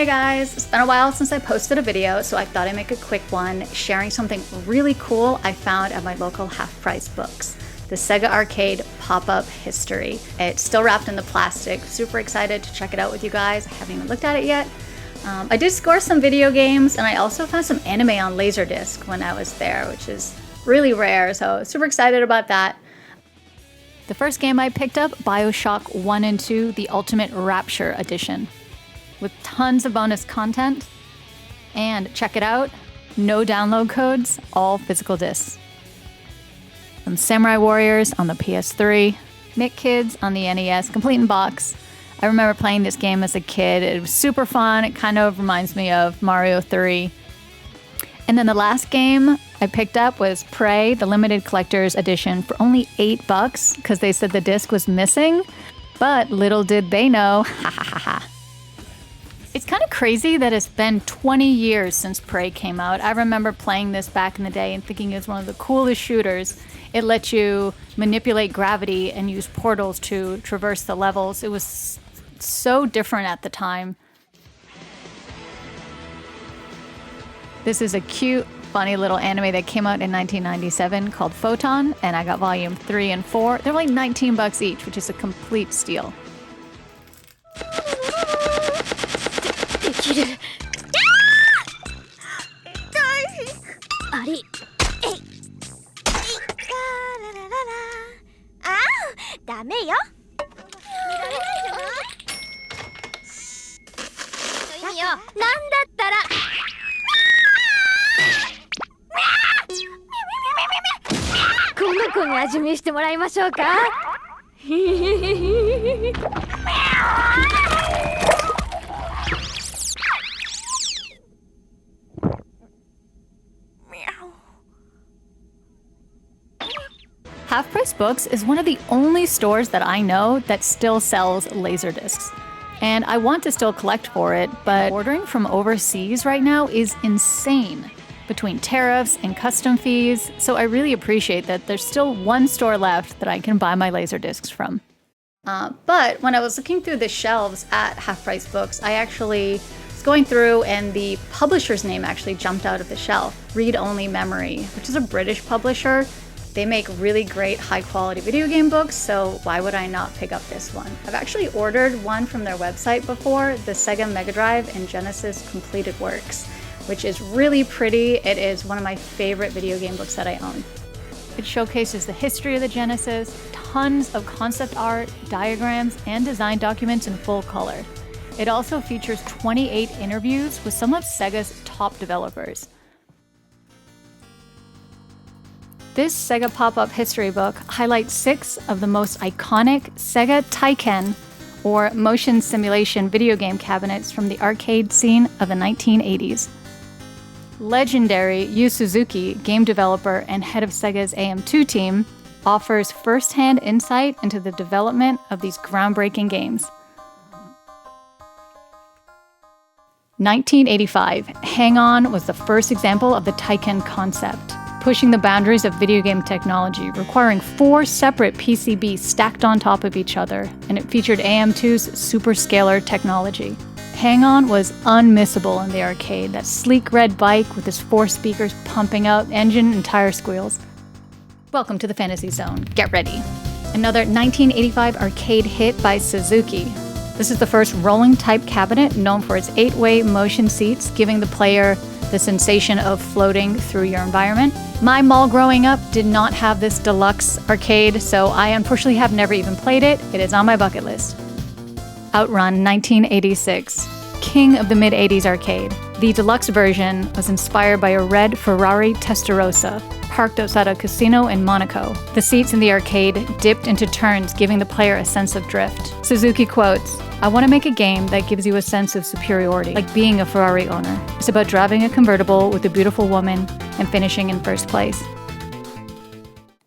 Hey guys, it's been a while since I posted a video, so I thought I'd make a quick one sharing something really cool I found at my local half-price books. The SEGA Arcade pop-up history. It's still wrapped in the plastic. Super excited to check it out with you guys. I haven't even looked at it yet. I did score some video games, and I also found some anime on Laserdisc when I was there, which is really rare, so super excited about that. The first game I picked up, BioShock 1 and 2, the Ultimate Rapture Edition, with tons of bonus content. And check it out, no download codes, all physical discs. Some Samurai Warriors on the PS3, Mick Kids on the NES, complete in box. I remember playing this game as a kid. It was super fun. It kind of reminds me of Mario 3. And then the last game I picked up was Prey, the limited collector's edition, for only $8 because they said the disc was missing. But little did they know, ha ha ha ha. It's kind of crazy that it's been 20 years since Prey came out. I remember playing this back in the day and thinking it was one of the coolest shooters. It let you manipulate gravity and use portals to traverse the levels. It was so different at the time. This is a cute, funny little anime that came out in 1997 called Photon, and I got volume 3 and 4. They're like $19 each, which is a complete steal. Half Price Books is one of the only stores that I know that still sells Laserdiscs. And I want to still collect for it, but ordering from overseas right now is insane between tariffs and custom fees, so I really appreciate that there's still one store left that I can buy my Laserdiscs from. But when I was looking through the shelves at Half Price Books, I actually was going through and the publisher's name actually jumped out of the shelf, Read Only Memory, which is a British publisher. They make really great high-quality video game books, so why would I not pick up this one? I've actually ordered one from their website before, the Sega Mega Drive and Genesis Completed Works, which is really pretty. It is one of my favorite video game books that I own. It showcases the history of the Genesis, tons of concept art, diagrams, and design documents in full color. It also features 28 interviews with some of Sega's top developers. This Sega pop-up history book highlights 6 of the most iconic Sega Taiken, or motion simulation video game cabinets from the arcade scene of the 1980s. Legendary Yu Suzuki, game developer and head of Sega's AM2 team, offers first-hand insight into the development of these groundbreaking games. 1985, Hang On was the first example of the Taiken concept, pushing the boundaries of video game technology, requiring 4 separate PCBs stacked on top of each other, and it featured AM2's superscalar technology. Hang On was unmissable in the arcade, that sleek red bike with its 4 speakers pumping out engine and tire squeals. Welcome to the Fantasy Zone. Get ready. Another 1985 arcade hit by Suzuki. This is the first rolling type cabinet known for its 8-way motion seats, giving the player the sensation of floating through your environment. My mall growing up did not have this deluxe arcade, so I unfortunately have never even played it. It is on my bucket list. Outrun 1986, king of the mid-80s arcade. The deluxe version was inspired by a red Ferrari Testarossa, parked outside a casino in Monaco. The seats in the arcade dipped into turns, giving the player a sense of drift. Suzuki quotes, "I want to make a game that gives you a sense of superiority, like being a Ferrari owner. It's about driving a convertible with a beautiful woman and finishing in first place."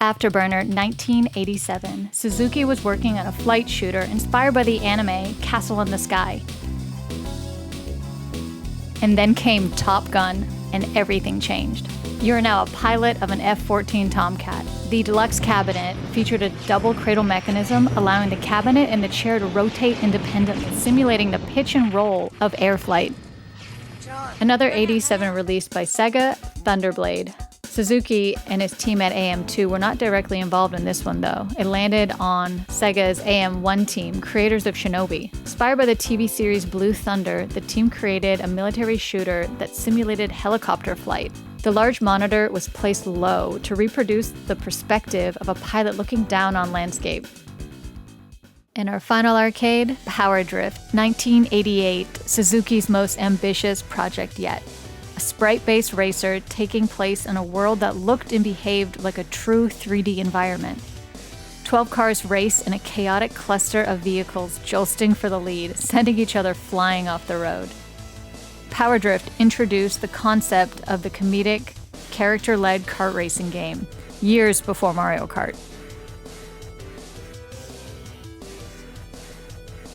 Afterburner 1987, Suzuki was working on a flight shooter inspired by the anime Castle in the Sky. And then came Top Gun, and everything changed. You're now a pilot of an F-14 Tomcat. The deluxe cabinet featured a double cradle mechanism, allowing the cabinet and the chair to rotate independently, simulating the pitch and roll of air flight. Another 87 released by Sega, Thunderblade. Suzuki and his team at AM2 were not directly involved in this one though. It landed on Sega's AM1 team, creators of Shinobi. Inspired by the TV series Blue Thunder, the team created a military shooter that simulated helicopter flight. The large monitor was placed low to reproduce the perspective of a pilot looking down on landscape. In our final arcade, Power Drift, 1988, Suzuki's most ambitious project yet. A sprite-based racer taking place in a world that looked and behaved like a true 3D environment. 12 cars race in a chaotic cluster of vehicles jolting for the lead, sending each other flying off the road. Power Drift introduced the concept of the comedic, character-led kart racing game, years before Mario Kart.